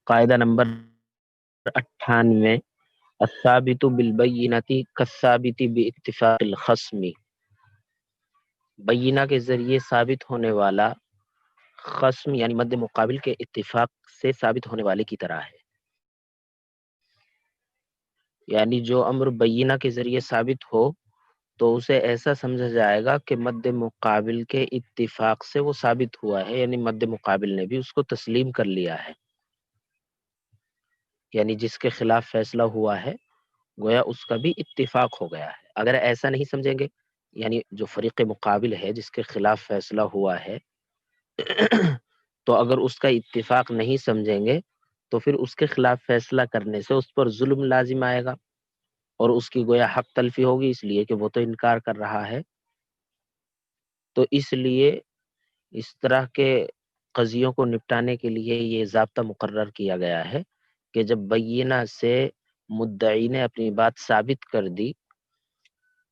قاعدہ نمبر 98، الثابت بالبینۃ کالثابت باتفاق الخصم، بینہ کے ذریعے ثابت ہونے والا خصم یعنی مد مقابل کے اتفاق سے ثابت ہونے والے کی طرح ہے۔ یعنی جو امر بینہ کے ذریعے ثابت ہو تو اسے ایسا سمجھا جائے گا کہ مد مقابل کے اتفاق سے وہ ثابت ہوا ہے، یعنی مد مقابل نے بھی اس کو تسلیم کر لیا ہے، یعنی جس کے خلاف فیصلہ ہوا ہے گویا اس کا بھی اتفاق ہو گیا ہے۔ اگر ایسا نہیں سمجھیں گے، یعنی جو فریق مقابل ہے جس کے خلاف فیصلہ ہوا ہے تو اگر اس کا اتفاق نہیں سمجھیں گے تو پھر اس کے خلاف فیصلہ کرنے سے اس پر ظلم لازم آئے گا اور اس کی گویا حق تلفی ہوگی، اس لیے کہ وہ تو انکار کر رہا ہے۔ تو اس لیے اس طرح کے قضیوں کو نپٹانے کے لیے یہ ضابطہ مقرر کیا گیا ہے کہ جب بینہ سے مدعی نے اپنی بات ثابت کر دی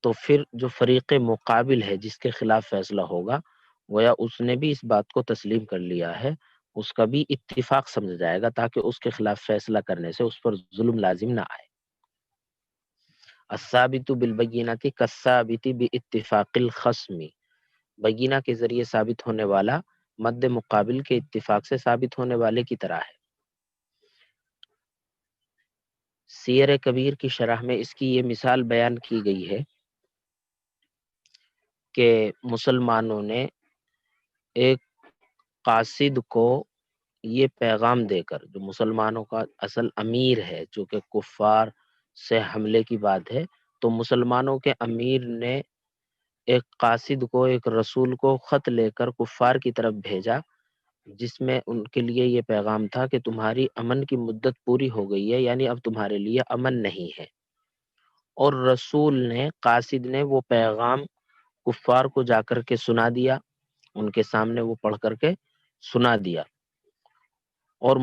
تو پھر جو فریق مقابل ہے جس کے خلاف فیصلہ ہوگا گویا اس نے بھی اس بات کو تسلیم کر لیا ہے، اس کا بھی اتفاق سمجھا جائے گا تاکہ اس کے خلاف فیصلہ کرنے سے اس پر ظلم لازم نہ آئے۔ الثابت بالبینۃ کالثابت باتفاق الخصم، بینہ کے ذریعے ثابت ہونے والا مد مقابل کے اتفاق سے ثابت ہونے والے کی طرح ہے۔ سیر کبیر کی شرح میں اس کی یہ مثال بیان کی گئی ہے کہ مسلمانوں نے ایک قاصد کو یہ پیغام دے کر، جو مسلمانوں کا اصل امیر ہے، چونکہ کفار سے حملے کی بات ہے تو مسلمانوں کے امیر نے ایک قاصد کو، ایک رسول کو خط لے کر کفار کی طرف بھیجا جس میں ان کے لیے یہ پیغام تھا کہ تمہاری امن کی مدت پوری ہو گئی ہے، یعنی اب تمہارے لیے امن نہیں ہے۔ اور رسول نے، قاصد نے وہ پیغام کفار کو جا کر کے سنا دیا، ان کے سامنے وہ پڑھ کر کے سنا دیا، اور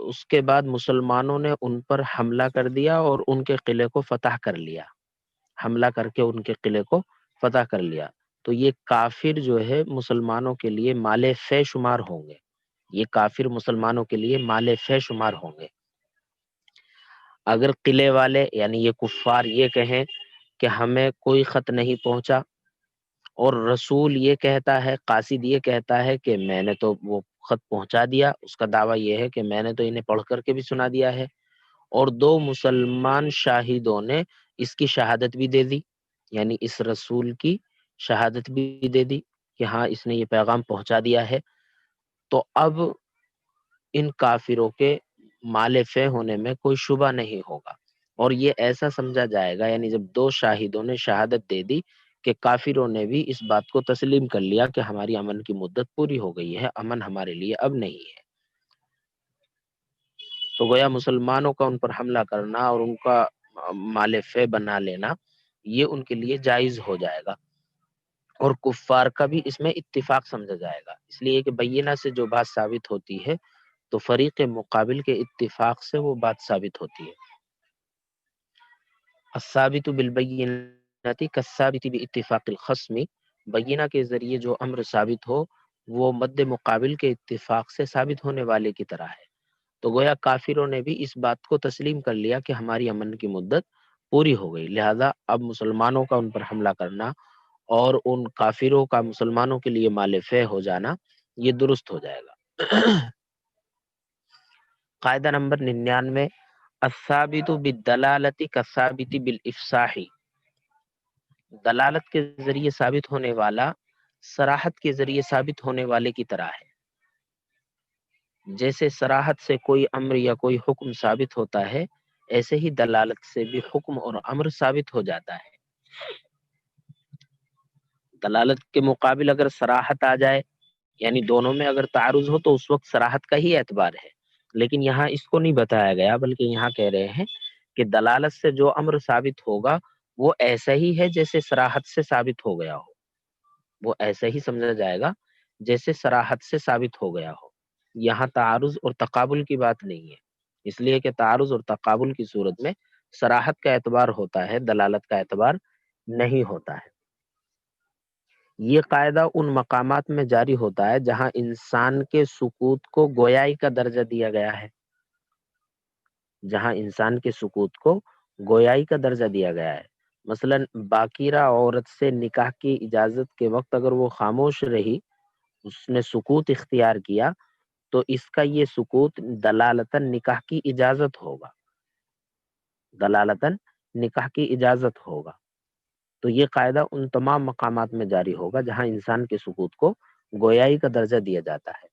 اس کے بعد مسلمانوں نے ان پر حملہ کر دیا اور ان کے قلعے کو فتح کر لیا، حملہ کر کے ان کے قلعے کو فتح کر لیا۔ تو یہ کافر جو ہے مسلمانوں کے لیے مال فے شمار ہوں گے، یہ کافر مسلمانوں کے لیے مال فے شمار ہوں گے۔ اگر قلعے والے یعنی یہ کفار یہ کہیں کہ ہمیں کوئی خط نہیں پہنچا، اور رسول یہ کہتا ہے، قاصد یہ کہتا ہے کہ میں نے تو وہ خط پہنچا دیا، اس کا دعویٰ یہ ہے کہ میں نے تو انہیں پڑھ کر کے بھی سنا دیا ہے، اور دو مسلمان شاہدوں نے اس کی شہادت بھی دے دی، یعنی اس رسول کی شہادت بھی دے دی کہ ہاں اس نے یہ پیغام پہنچا دیا ہے، تو اب ان کافروں کے مال فے ہونے میں کوئی شبہ نہیں ہوگا، اور یہ ایسا سمجھا جائے گا، یعنی جب دو شاہدوں نے شہادت دے دی کہ کافروں نے بھی اس بات کو تسلیم کر لیا کہ ہماری امن کی مدت پوری ہو گئی ہے، امن ہمارے لیے اب نہیں ہے، تو گویا مسلمانوں کا ان پر حملہ کرنا اور ان کا مال فے بنا لینا یہ ان کے لیے جائز ہو جائے گا، اور کفار کا بھی اس میں اتفاق سمجھا جائے گا، اس لیے کہ بینہ سے جو بات ثابت ہوتی ہے تو فریق مقابل کے اتفاق سے وہ بات ثابت ہوتی ہے۔ الثابت بالبینۃ کالثابت باتفاق الخصم، بینہ کے ذریعے جو امر ثابت ہو وہ مد مقابل کے اتفاق سے ثابت ہونے والے کی طرح ہے۔ تو گویا کافروں نے بھی اس بات کو تسلیم کر لیا کہ ہماری امن کی مدت پوری ہو گئی، لہذا اب مسلمانوں کا ان پر حملہ کرنا اور ان کافروں کا مسلمانوں کے لیے مال فے ہو جانا یہ درست ہو جائے گا۔ قاعدہ نمبر 99، الثابت بالدلالۃ کالثابت بالافصاح، دلالت کے ذریعے ثابت ہونے والا صراحت کے ذریعے ثابت ہونے والے کی طرح ہے۔ جیسے صراحت سے کوئی امر یا کوئی حکم ثابت ہوتا ہے، ایسے ہی دلالت سے بھی حکم اور امر ثابت ہو جاتا ہے۔ دلالت کے مقابل اگر صراحت آ جائے، یعنی دونوں میں اگر تعارض ہو تو اس وقت صراحت کا ہی اعتبار ہے، لیکن یہاں اس کو نہیں بتایا گیا، بلکہ یہاں کہہ رہے ہیں کہ دلالت سے جو امر ثابت ہوگا وہ ایسا ہی ہے جیسے صراحت سے ثابت ہو گیا ہو، وہ ایسا ہی سمجھا جائے گا جیسے صراحت سے ثابت ہو گیا ہو، یہاں تعارض اور تقابل کی بات نہیں ہے، اس لیے کہ تعارض اور تقابل کی صورت میں صراحت کا اعتبار ہوتا ہے، دلالت کا اعتبار نہیں ہوتا ہے۔ یہ قاعدہ ان مقامات میں جاری ہوتا ہے جہاں انسان کے سکوت کو گویائی کا درجہ دیا گیا ہے، جہاں انسان کے سکوت کو گویائی کا درجہ دیا گیا ہے۔ مثلا باکرہ عورت سے نکاح کی اجازت کے وقت اگر وہ خاموش رہی، اس نے سکوت اختیار کیا، تو اس کا یہ سکوت دلالتاً نکاح کی اجازت ہوگا، دلالتاً نکاح کی اجازت ہوگا۔ تو یہ قاعدہ ان تمام مقامات میں جاری ہوگا جہاں انسان کے سکوت کو گویائی کا درجہ دیا جاتا ہے۔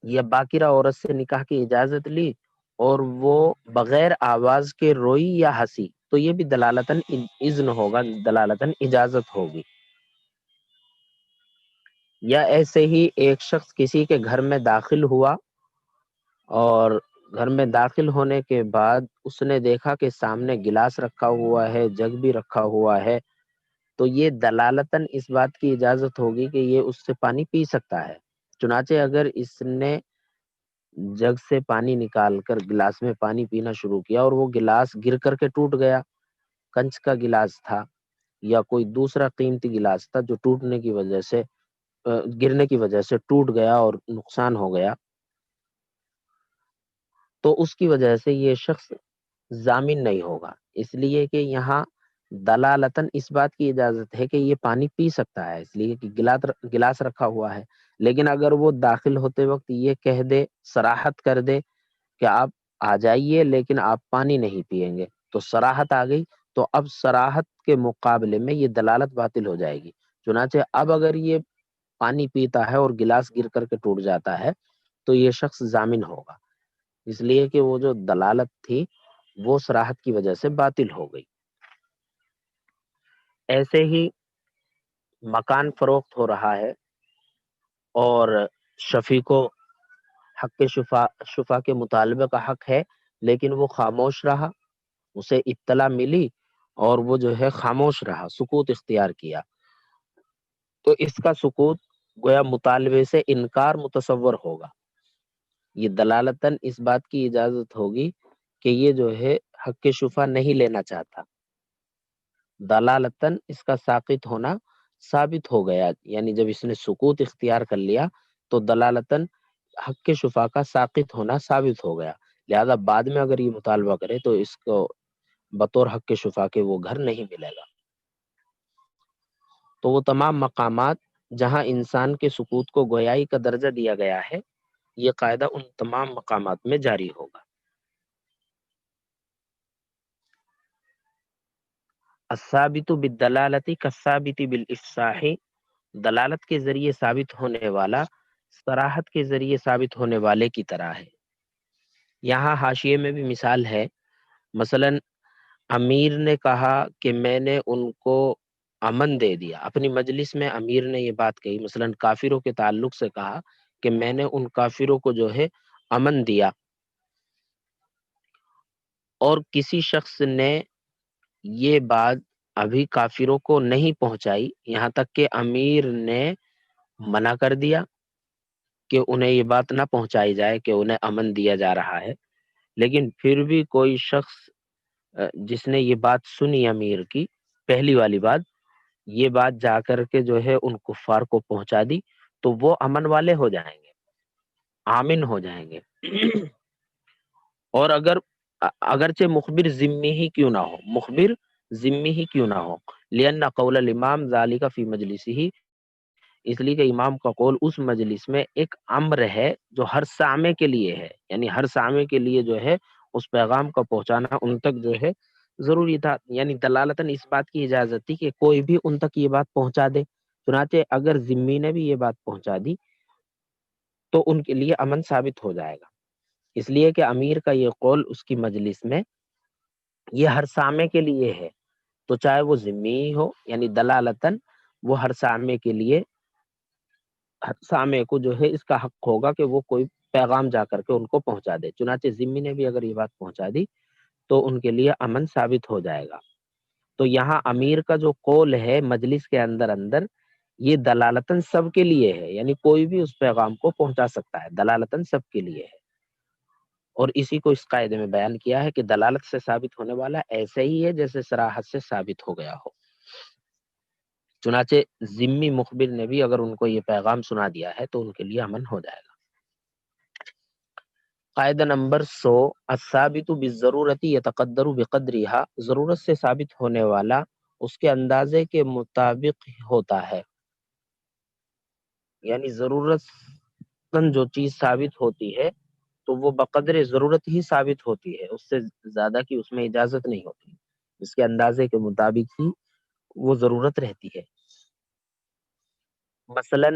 یا باکرہ عورت سے نکاح کی اجازت لی اور وہ بغیر آواز کے روئی یا ہنسی، تو یہ بھی دلالتاً اذن ہوگا، دلالتاً اجازت ہوگی۔ یا ایسے ہی ایک شخص کسی کے گھر میں داخل ہوا اور گھر میں داخل ہونے کے بعد اس نے دیکھا کہ سامنے گلاس رکھا ہوا ہے، جگ بھی رکھا ہوا ہے، تو یہ دلالتاً اس بات کی اجازت ہوگی کہ یہ اس سے پانی پی سکتا ہے۔ چنانچہ اگر اس نے جگ سے پانی نکال کر گلاس میں پانی پینا شروع کیا اور وہ گلاس گر کر کے ٹوٹ گیا، کنچ کا گلاس تھا یا کوئی دوسرا قیمتی گلاس تھا جو ٹوٹنے کی وجہ سے گرنے کی وجہ سے ٹوٹ گیا اور نقصان ہو گیا، تو اس کی وجہ سے یہ شخص ضامن نہیں ہوگا، اس لیے کہ یہاں دلالتاً اس بات کی اجازت ہے کہ یہ پانی پی سکتا ہے، اس لیے کہ گلاس رکھا ہوا ہے۔ لیکن اگر وہ داخل ہوتے وقت یہ کہہ دے، صراحت کر دے کہ آپ آ جائیے لیکن آپ پانی نہیں پیئیں گے، تو صراحت آ گئی، تو اب صراحت کے مقابلے میں یہ دلالت باطل ہو جائے گی۔ چنانچہ اب اگر یہ پانی پیتا ہے اور گلاس گر کر کے ٹوٹ جاتا ہے تو یہ شخص ضامن ہوگا، اس لیے کہ وہ جو دلالت تھی وہ صراحت کی وجہ سے باطل ہو گئی۔ ایسے ہی مکان فروخت ہو رہا ہے اور شفیع کو حق شفا کے مطالبے کا حق ہے، لیکن وہ خاموش رہا، اسے اطلاع ملی اور وہ جو ہے خاموش رہا، سکوت اختیار کیا، تو اس کا سکوت گویا مطالبے سے انکار متصور ہوگا۔ یہ دلالتاً اس بات کی اجازت ہوگی کہ یہ جو ہے حق شفا نہیں لینا چاہتا، دلالتاً اس کا ساقط ہونا ثابت ہو گیا، یعنی جب اس نے سکوت اختیار کر لیا تو دلالتاً حق شفا کا ساقط ہونا ثابت ہو گیا، لہذا بعد میں اگر یہ مطالبہ کرے تو اس کو بطور حق شفا کے وہ گھر نہیں ملے گا۔ تو وہ تمام مقامات جہاں انسان کے سکوت کو گویائی کا درجہ دیا گیا ہے، یہ قاعدہ ان تمام مقامات میں جاری ہوگا۔ الثابت بالدلالۃ کالثابت بالافصاح، دلالت کے ذریعے ثابت ہونے والا صراحت کے ذریعے ثابت ہونے والے کی طرح ہے۔ یہاں حاشیے میں بھی مثال ہے، مثلا امیر نے کہا کہ میں نے ان کو امن دے دیا، اپنی مجلس میں امیر نے یہ بات کہی، مثلا کافروں کے تعلق سے کہا کہ میں نے ان کافروں کو جو ہے امن دیا، اور کسی شخص نے یہ بات ابھی کافروں کو نہیں پہنچائی، یہاں تک کہ امیر نے منع کر دیا کہ انہیں یہ بات نہ پہنچائی جائے کہ انہیں امن دیا جا رہا ہے، لیکن پھر بھی کوئی شخص جس نے یہ بات سنی امیر کی، پہلی والی بات، یہ بات جا کر کے جو ہے ان کفار کو پہنچا دی، تو وہ امن والے ہو جائیں گے، آمن ہو جائیں گے۔ اور اگرچہ مخبر ذمی ہی کیوں نہ ہو، مخبر ذمی ہی کیوں نہ ہو، لأن قول الامام ذالک فی مجلسہ، اس لیے کہ امام کا قول اس مجلس میں ایک امر ہے جو ہر سامع کے لیے ہے، یعنی ہر سامع کے لیے جو ہے اس پیغام کا پہنچانا ان تک جو ہے ضروری تھا، یعنی دلالتاً اس بات کی اجازت تھی کہ کوئی بھی ان تک یہ بات پہنچا دے۔ چنانچہ اگر ذمی نے بھی یہ بات پہنچا دی تو ان کے لیے امن ثابت ہو جائے گا، اس لیے کہ امیر کا یہ قول اس کی مجلس میں یہ ہر سامع کے لیے ہے، تو چاہے وہ ذمی ہی ہو، یعنی دلالتاً وہ ہر سامع کے لیے، ہر سامع کو جو ہے اس کا حق ہوگا کہ وہ کوئی پیغام جا کر کے ان کو پہنچا دے، چنانچہ ذمی نے بھی اگر یہ بات پہنچا دی تو ان کے لیے امن ثابت ہو جائے گا۔ تو یہاں امیر کا جو قول ہے مجلس کے اندر اندر، یہ دلالتاً سب کے لیے ہے، یعنی کوئی بھی اس پیغام کو پہنچا سکتا ہے، دلالتاً سب کے لیے ہے۔ اور اسی کو اس قاعدے میں بیان کیا ہے کہ دلالت سے ثابت ہونے والا ایسے ہی ہے جیسے صراحت سے ثابت ہو گیا ہو۔ چنانچہ ذمی مخبر نے بھی اگر ان کو یہ پیغام سنا دیا ہے تو ان کے لیے امن ہو جائے گا۔ قاعدہ نمبر 100، الثابت بالضرورت یتقدر بقدرها، ضرورت سے ثابت ہونے والا اس کے اندازے کے مطابق ہوتا ہے، یعنی ضرورت جو چیز ثابت ہوتی ہے تو وہ بقدر ضرورت ہی ثابت ہوتی ہے، اس سے زیادہ کی اس میں اجازت نہیں ہوتی، اس کے اندازے کے مطابق ہی وہ ضرورت رہتی ہے۔ مثلا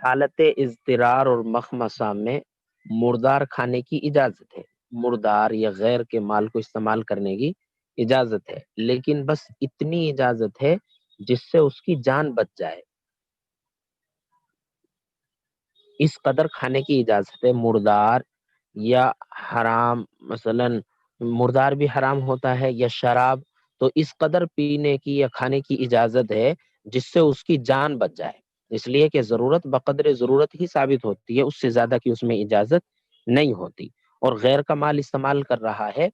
حالت اضطرار اور مخمصہ میں مردار کھانے کی اجازت ہے، مردار یا غیر کے مال کو استعمال کرنے کی اجازت ہے، لیکن بس اتنی اجازت ہے جس سے اس کی جان بچ جائے، اس قدر کھانے کی اجازت ہے۔ مردار یا حرام، مثلا مردار بھی حرام ہوتا ہے، یا شراب، تو اس قدر پینے کی یا کھانے کی اجازت ہے جس سے اس کی جان بچ جائے، اس لیے کہ ضرورت بقدر ضرورت ہی ثابت ہوتی ہے، اس سے زیادہ کی اس میں اجازت نہیں ہوتی۔ اور غیر کا مال استعمال کر رہا ہے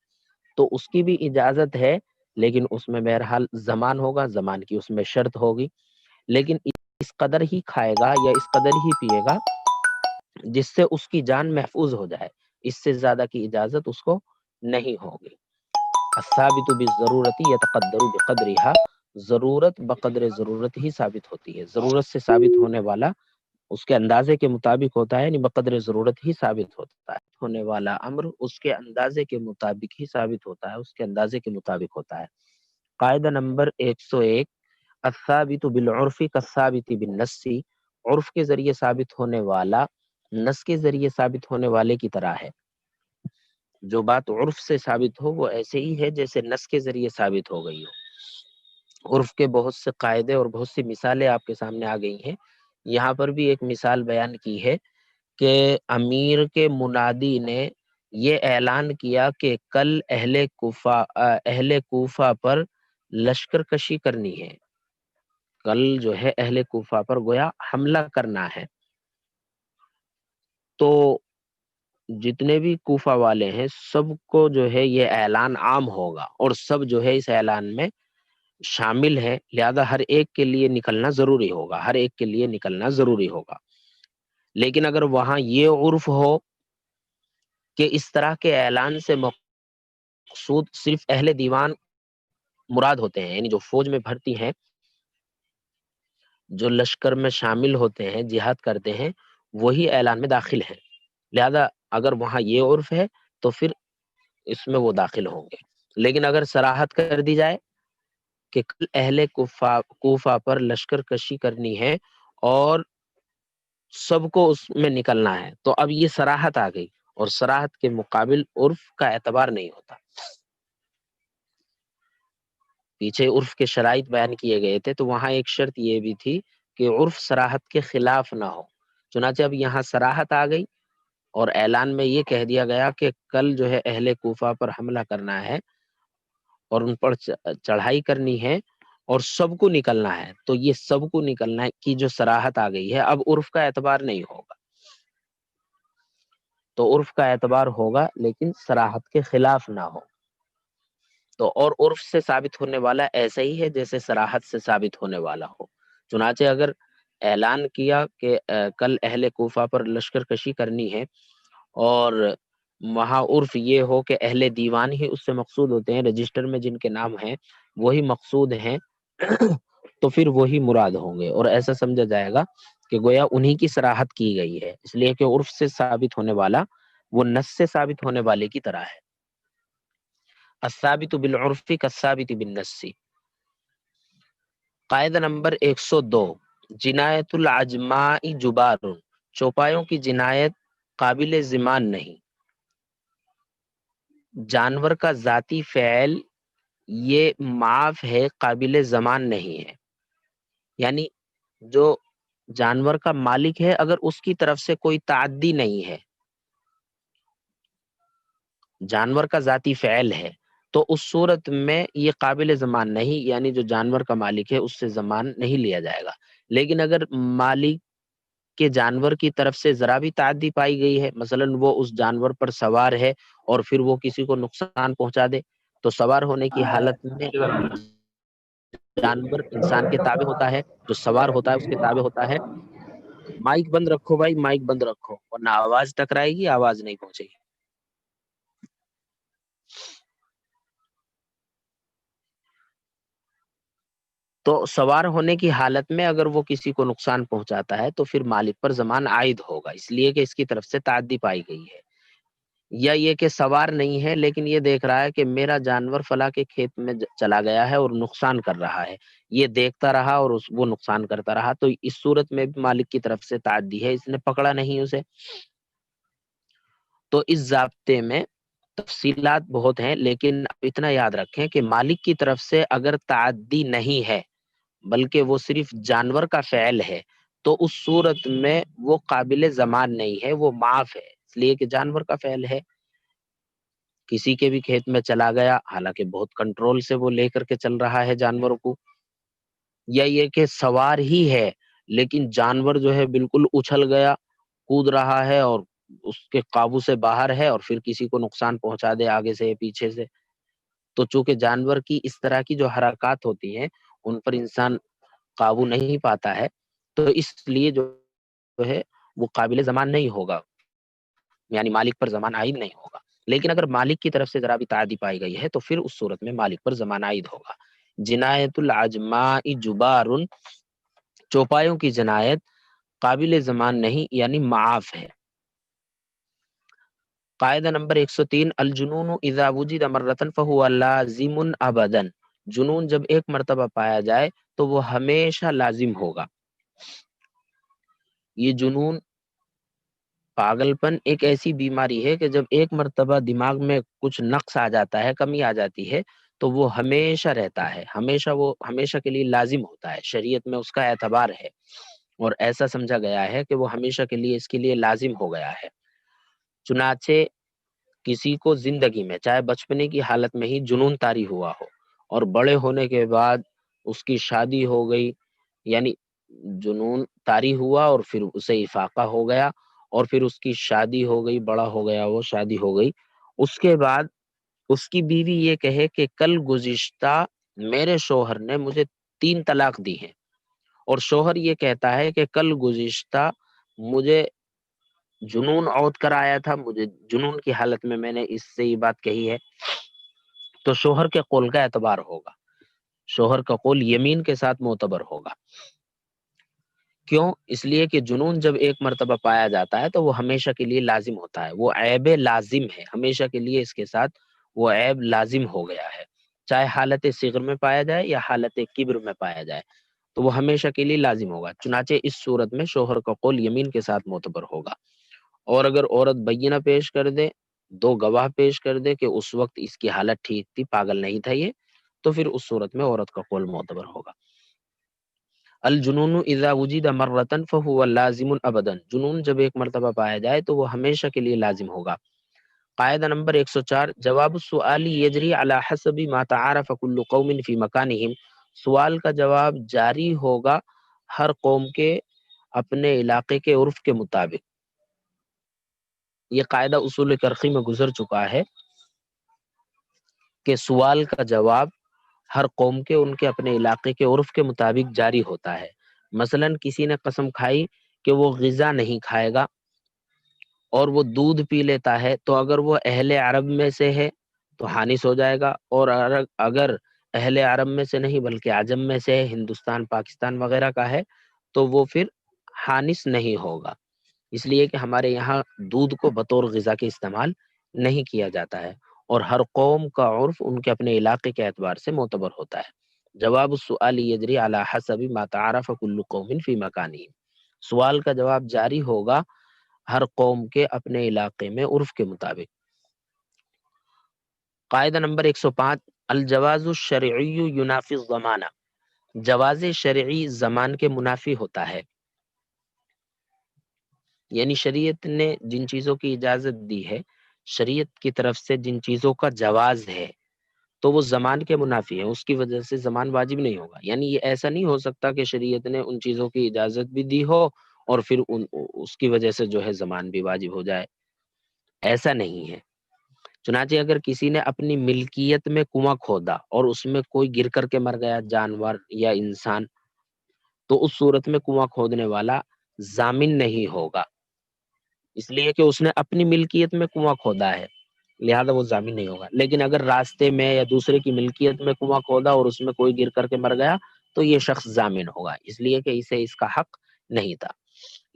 تو اس کی بھی اجازت ہے، لیکن اس میں بہرحال زمان ہوگا، زمان کی اس میں شرط ہوگی، لیکن اس قدر ہی کھائے گا یا اس قدر ہی پیے گا جس سے اس کی جان محفوظ ہو جائے، اس سے زیادہ کی اجازت اس کو نہیں ہوگی۔ الثابت بالضرورت یتقدر بقدرها، ضرورت بقدر ضرورت ہی ثابت ہوتی ہے، ضرورت سے ثابت ہونے والا اس کے اندازے کے مطابق ہوتا ہے، یعنی بقدر ضرورت ہی ثابت ہوتا ہے، ہونے والا امر اس کے اندازے کے مطابق ہی ثابت ہوتا ہے، اس کے اندازے کے مطابق ہوتا ہے۔ قاعدہ نمبر 101، الثابت بالعرف کالثابت بالنص، عرف کے ذریعے ثابت ہونے والا نص کے ذریعے ثابت ہونے والے کی طرح ہے، جو بات عرف سے ثابت ہو وہ ایسے ہی ہے جیسے نص کے ذریعے ثابت ہو گئی ہو۔ عرف کے بہت سے قاعدے اور بہت سی مثالیں آپ کے سامنے آ گئی ہیں، یہاں پر بھی ایک مثال بیان کی ہے کہ امیر کے منادی نے یہ اعلان کیا کہ کل اہل کوفہ پر لشکر کشی کرنی ہے، کل جو ہے اہل کوفہ پر گویا حملہ کرنا ہے، تو جتنے بھی کوفہ والے ہیں سب کو جو ہے یہ اعلان عام ہوگا اور سب جو ہے اس اعلان میں شامل ہے، لہذا ہر ایک کے لیے نکلنا ضروری ہوگا، ہر ایک کے لیے نکلنا ضروری ہوگا۔ لیکن اگر وہاں یہ عرف ہو کہ اس طرح کے اعلان سے مقصود صرف اہل دیوان مراد ہوتے ہیں، یعنی جو فوج میں بھرتی ہیں، جو لشکر میں شامل ہوتے ہیں، جہاد کرتے ہیں، وہی اعلان میں داخل ہیں، لہذا اگر وہاں یہ عرف ہے تو پھر اس میں وہ داخل ہوں گے۔ لیکن اگر صراحت کر دی جائے کہ کل اہل کوفہ پر لشکر کشی کرنی ہے اور سب کو اس میں نکلنا ہے، تو اب یہ صراحت آ گئی، اور صراحت کے مقابل عرف کا اعتبار نہیں ہوتا۔ پیچھے عرف کے شرائط بیان کیے گئے تھے، تو وہاں ایک شرط یہ بھی تھی کہ عرف صراحت کے خلاف نہ ہو، چنانچہ اب یہاں صراحت آ گئی اور اعلان میں یہ کہہ دیا گیا کہ کل جو ہے اہل کوفہ پر حملہ کرنا ہے اور ان پر چڑھائی کرنی ہے اور سب کو نکلنا ہے، تو یہ سب کو نکلنا ہے کی جو صراحت آ گئی ہے، اب عرف کا اعتبار نہیں ہوگا، تو عرف کا اعتبار ہوگا لیکن صراحت کے خلاف نہ ہو۔ تو اور عرف سے ثابت ہونے والا ایسا ہی ہے جیسے صراحت سے ثابت ہونے والا ہو، چنانچہ اگر اعلان کیا کہ کل اہل کوفہ پر لشکر کشی کرنی ہے اور وہاں عرف یہ ہو کہ اہل دیوان ہی اس سے مقصود ہوتے ہیں، رجسٹر میں جن کے نام ہیں وہی مقصود ہیں تو پھر وہی مراد ہوں گے، اور ایسا سمجھا جائے گا کہ گویا انہی کی صراحت کی گئی ہے، اس لیے کہ عرف سے ثابت ہونے والا وہ نص سے ثابت ہونے والے کی طرح ہے۔ الثابت بالعرف کالثابت بالنص۔ قاعدہ نمبر 102، جنایت العجماء جبار، چوپایوں کی جنایت قابل ضمان نہیں، جانور کا ذاتی فعل یہ معاف ہے، قابل ضمان نہیں ہے، یعنی جو جانور کا مالک ہے اگر اس کی طرف سے کوئی تعدی نہیں ہے، جانور کا ذاتی فعل ہے، تو اس صورت میں یہ قابل ضمان نہیں، یعنی جو جانور کا مالک ہے اس سے ضمان نہیں لیا جائے گا۔ لیکن اگر مالک کے جانور کی طرف سے ذرا بھی تعدی پائی گئی ہے، مثلا وہ اس جانور پر سوار ہے اور پھر وہ کسی کو نقصان پہنچا دے، تو سوار ہونے کی حالت میں جانور انسان کے تابع ہوتا ہے، جو سوار ہوتا ہے اس کے تابع ہوتا ہے۔ مائک بند رکھو بھائی، مائک بند رکھو ورنہ آواز ٹکرائے گی، آواز نہیں پہنچے گی۔ تو سوار ہونے کی حالت میں اگر وہ کسی کو نقصان پہنچاتا ہے تو پھر مالک پر ضمان عائد ہوگا، اس لیے کہ اس کی طرف سے تعدی پائی گئی ہے۔ یا یہ کہ سوار نہیں ہے لیکن یہ دیکھ رہا ہے کہ میرا جانور فلاں کے کھیت میں چلا گیا ہے اور نقصان کر رہا ہے، یہ دیکھتا رہا اور وہ نقصان کرتا رہا، تو اس صورت میں بھی مالک کی طرف سے تعدی ہے، اس نے پکڑا نہیں اسے۔ تو اس ضابطے میں تفصیلات بہت ہیں، لیکن اتنا یاد رکھیں کہ مالک کی طرف سے اگر تعدی نہیں ہے بلکہ وہ صرف جانور کا فعل ہے تو اس صورت میں وہ قابل ضمان نہیں ہے، وہ معاف ہے، اس لیے کہ جانور کا فعل ہے۔ کسی کے بھی کھیت میں چلا گیا، حالانکہ بہت کنٹرول سے وہ لے کر کے چل رہا ہے جانوروں کو، یا یہ کہ سوار ہی ہے لیکن جانور جو ہے بالکل اچھل گیا، کود رہا ہے اور اس کے قابو سے باہر ہے اور پھر کسی کو نقصان پہنچا دے آگے سے پیچھے سے۔ تو چونکہ جانور کی اس طرح کی جو حرکات ہوتی ہیں ان پر انسان قابو نہیں پاتا ہے، تو اس لیے جو ہے وہ قابل ضمان نہیں ہوگا، یعنی مالک پر ضمان عائد نہیں ہوگا۔ لیکن اگر مالک کی طرف سے ذرا بھی تعدی پائی گئی ہے تو پھر اس صورت میں مالک پر ضمان عائد ہوگا۔ جنایت العجماء جبار، چوپایوں کی جنایت قابل ضمان نہیں یعنی معاف ہے۔ قاعدہ نمبر 103، الجنون اذا وجد مرۃ فهو لازم ابدا، جنون جب ایک مرتبہ پایا جائے تو وہ ہمیشہ لازم ہوگا۔ یہ جنون پاگل پن ایک ایسی بیماری ہے کہ جب ایک مرتبہ دماغ میں کچھ نقص آ جاتا ہے، کمی آ جاتی ہے تو وہ ہمیشہ رہتا ہے، ہمیشہ وہ ہمیشہ کے لیے لازم ہوتا ہے، شریعت میں اس کا اعتبار ہے اور ایسا سمجھا گیا ہے کہ وہ ہمیشہ کے لیے اس کے لیے لازم ہو گیا ہے۔ چنانچہ کسی کو زندگی میں چاہے بچپنے کی حالت میں ہی جنون طاری ہوا ہو اور بڑے ہونے کے بعد اس کی شادی ہو گئی، یعنی جنون طاری ہوا اور پھر اسے افاقہ ہو گیا اور پھر اس کی شادی ہو گئی، بڑا ہو گیا، وہ شادی ہو گئی، اس کے بعد اس کی بیوی یہ کہے کہ کل گزشتہ میرے شوہر نے مجھے 3 طلاق دی ہیں، اور شوہر یہ کہتا ہے کہ کل گزشتہ مجھے جنون عود کر آیا تھا، مجھے جنون کی حالت میں نے اس سے یہ بات کہی ہے، تو شوہر کے قول کا اعتبار ہوگا، شوہر کا قول یمین کے ساتھ معتبر ہوگا۔ کیوں؟ اس لیے کہ جنون جب ایک مرتبہ پایا جاتا ہے تو وہ ہمیشہ کے لیے لازم ہوتا ہے، وہ عیب لازم ہے، ہمیشہ کے لیے اس کے ساتھ وہ عیب لازم ہو گیا ہے، چاہے حالت صغر میں پایا جائے یا حالت کبر میں پایا جائے، تو وہ ہمیشہ کے لیے لازم ہوگا۔ چنانچہ اس صورت میں شوہر کا قول یمین کے ساتھ معتبر ہوگا، اور اگر عورت بینہ پیش کر دے، 2 گواہ پیش کر دے کہ اس وقت اس کی حالت ٹھیک تھی، پاگل نہیں تھا یہ، تو پھر اس صورت میں عورت کا قول معتبر ہوگا۔ الجنون اذا وجد مرۃ فهو لازم ابدا، جنون جب ایک مرتبہ پایا جائے تو وہ ہمیشہ کے لیے لازم ہوگا۔ قاعدہ نمبر 104، جواب السؤال یجری علی حسب ما تعارف كل قوم في مكانهم، سوال کا جواب جاری ہوگا ہر قوم کے اپنے علاقے کے عرف کے مطابق۔ یہ قاعدہ اصول کرخی میں گزر چکا ہے کہ سوال کا جواب ہر قوم کے ان کے اپنے علاقے کے عرف کے مطابق جاری ہوتا ہے۔ مثلا کسی نے قسم کھائی کہ وہ غذا نہیں کھائے گا اور وہ دودھ پی لیتا ہے، تو اگر وہ اہل عرب میں سے ہے تو حانث ہو جائے گا، اور اگر اہل عرب میں سے نہیں بلکہ عجم میں سے ہے، ہندوستان پاکستان وغیرہ کا ہے، تو وہ پھر حانث نہیں ہوگا، اس لیے کہ ہمارے یہاں دودھ کو بطور غذا کے استعمال نہیں کیا جاتا ہے، اور ہر قوم کا عرف ان کے اپنے علاقے کے اعتبار سے معتبر ہوتا ہے۔ جواب السؤال یجری علی حسب ما تعارف كل قوم فی مکانہ، سوال کا جواب جاری ہوگا ہر قوم کے اپنے علاقے میں عرف کے مطابق۔ قاعدہ نمبر 105، الجواز الشرعی ینافی الضمانہ، جواز شرعی زمان کے منافی ہوتا ہے، یعنی شریعت نے جن چیزوں کی اجازت دی ہے، شریعت کی طرف سے جن چیزوں کا جواز ہے تو وہ زمان کے منافی ہے، اس کی وجہ سے زمان واجب نہیں ہوگا، یعنی یہ ایسا نہیں ہو سکتا کہ شریعت نے ان چیزوں کی اجازت بھی دی ہو اور پھر اس کی وجہ سے جو ہے زمان بھی واجب ہو جائے، ایسا نہیں ہے۔ چنانچہ اگر کسی نے اپنی ملکیت میں کنواں کھودا اور اس میں کوئی گر کر کے مر گیا، جانور یا انسان، تو اس صورت میں کنواں کھودنے والا ضامن نہیں ہوگا، اس لیے کہ اس نے اپنی ملکیت میں کنواں کھودا ہے، لہذا وہ ضامن نہیں ہوگا۔ لیکن اگر راستے میں یا دوسرے کی ملکیت میں کنواں کھودا اور اس میں کوئی گر کر کے مر گیا تو یہ شخص ضامن ہوگا، اس لیے کہ اسے اس کا حق نہیں تھا۔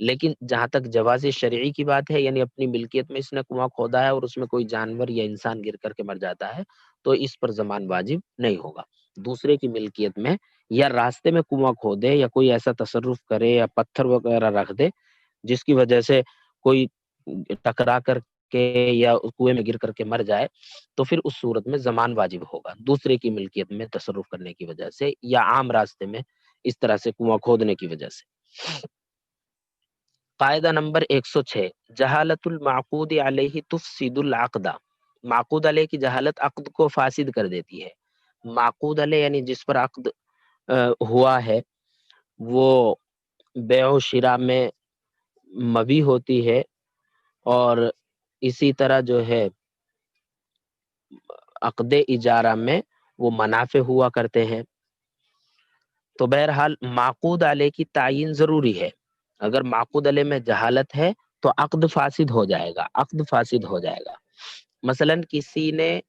لیکن جہاں تک جواز شرعی کی بات ہے، یعنی اپنی ملکیت میں اس نے کنواں کھودا ہے اور اس میں کوئی جانور یا انسان گر کر کے مر جاتا ہے تو اس پر ضمان واجب نہیں ہوگا۔ دوسرے کی ملکیت میں یا راستے میں کنواں کھودے یا کوئی ایسا تصرف کرے یا پتھر وغیرہ رکھ دے جس کی وجہ سے کوئی ٹکرا کر کے یا کنویں میں گر کر کے مر جائے تو پھر اس صورت میں ضمان واجب ہوگا، دوسرے کی ملکیت میں تصرف کرنے کی وجہ سے یا عام راستے میں اس طرح سے کنواں کھودنے کی وجہ سے۔ قاعدہ نمبر 106، جہالت المعقود علیہ تفسد العقد۔ معقود علیہ کی جہالت عقد کو فاسد کر دیتی ہے۔ معقود علیہ یعنی جس پر عقد ہوا ہے وہ بیع و شراء میں مبی ہوتی ہے، اور اسی طرح جو ہے عقد اجارہ میں وہ منافع ہوا کرتے ہیں۔ تو بہرحال معقود علیہ کی تعین ضروری ہے، اگر معقود علیہ میں جہالت ہے تو عقد فاسد ہو جائے گا، عقد فاسد ہو جائے گا۔ مثلا کسی نے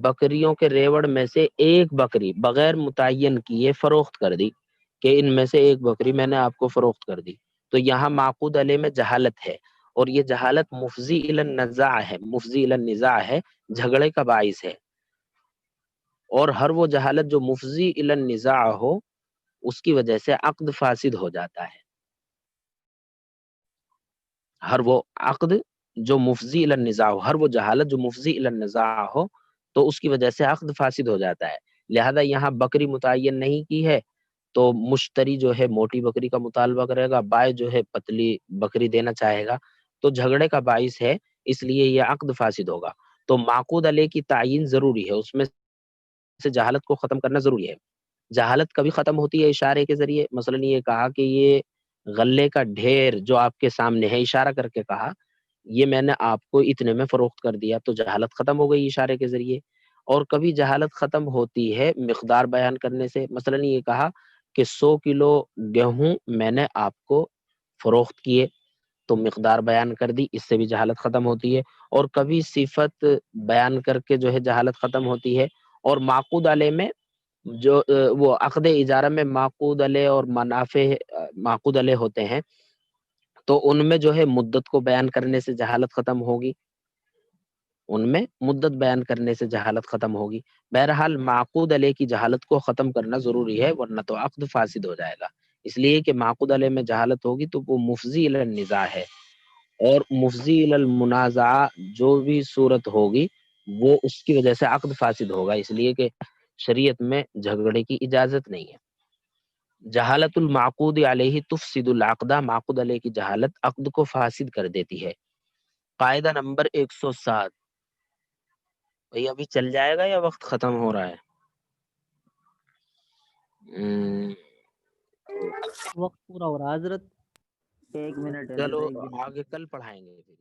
بکریوں کے ریوڑ میں سے ایک بکری بغیر متعین کیے فروخت کر دی کہ ان میں سے ایک بکری میں نے آپ کو فروخت کر دی، تو یہاں معقود علیہ میں جہالت ہے، اور یہ جہالت مفضی الی النزاع ہے، مفضی الی النزاع ہے، جھگڑے کا باعث ہے۔ اور ہر وہ جہالت جو مفضی الی النزاع ہو اس کی وجہ سے عقد فاسد ہو جاتا ہے۔ ہر وہ عقد جو مفضی الی النزاع ہو، ہر وہ جہالت جو مفضی الی النزاع ہو تو اس کی وجہ سے عقد فاسد ہو جاتا ہے۔ لہذا یہاں بکری متعین نہیں کی ہے تو مشتری جو ہے موٹی بکری کا مطالبہ کرے گا، بائع جو ہے پتلی بکری دینا چاہے گا، تو جھگڑے کا باعث ہے، اس لیے یہ عقد فاسد ہوگا۔ تو معقود علیہ کی تعین ضروری ہے، اس میں سے جہالت کو ختم کرنا ضروری ہے۔ جہالت کبھی ختم ہوتی ہے اشارے کے ذریعے، مثلا یہ کہا کہ یہ غلے کا ڈھیر جو آپ کے سامنے ہے، اشارہ کر کے کہا یہ میں نے آپ کو اتنے میں فروخت کر دیا، تو جہالت ختم ہو گئی اشارے کے ذریعے۔ اور کبھی جہالت ختم ہوتی ہے مقدار بیان کرنے سے، مثلا یہ کہا کہ 100 کلو گیہوں میں نے آپ کو فروخت کیے، تو مقدار بیان کر دی، اس سے بھی جہالت ختم ہوتی ہے۔ اور کبھی صفت بیان کر کے جو ہے جہالت ختم ہوتی ہے۔ اور معقود علیہ میں جو وہ عقد اجارہ میں معقود علیہ اور منافع معقود علیہ ہوتے ہیں، تو ان میں جو ہے مدت کو بیان کرنے سے جہالت ختم ہوگی، ان میں مدت بیان کرنے سے جہالت ختم ہوگی۔ بہرحال معقود علیہ کی جہالت کو ختم کرنا ضروری ہے، ورنہ تو عقد فاسد ہو جائے گا، اس لیے کہ معقود علیہ میں جہالت ہوگی تو وہ مفضی الی النزاع ہے، اور مفضی الی المنازع جو بھی صورت ہوگی وہ اس کی وجہ سے عقد فاسد ہوگا، اس لیے کہ شریعت میں جھگڑے کی اجازت نہیں ہے۔ جہالت المعقود علیہ تفسد العقد، معقود علیہ کی جہالت عقد کو فاسد کر دیتی ہے۔ قاعدہ نمبر 107، بھئی ابھی چل جائے گا یا وقت ختم ہو رہا ہے؟ وقت پورا ہو رہا ہے حضرت، 1 منٹ ہے، چلو ایک منٹ۔ آگے کل پڑھائیں گے پھر۔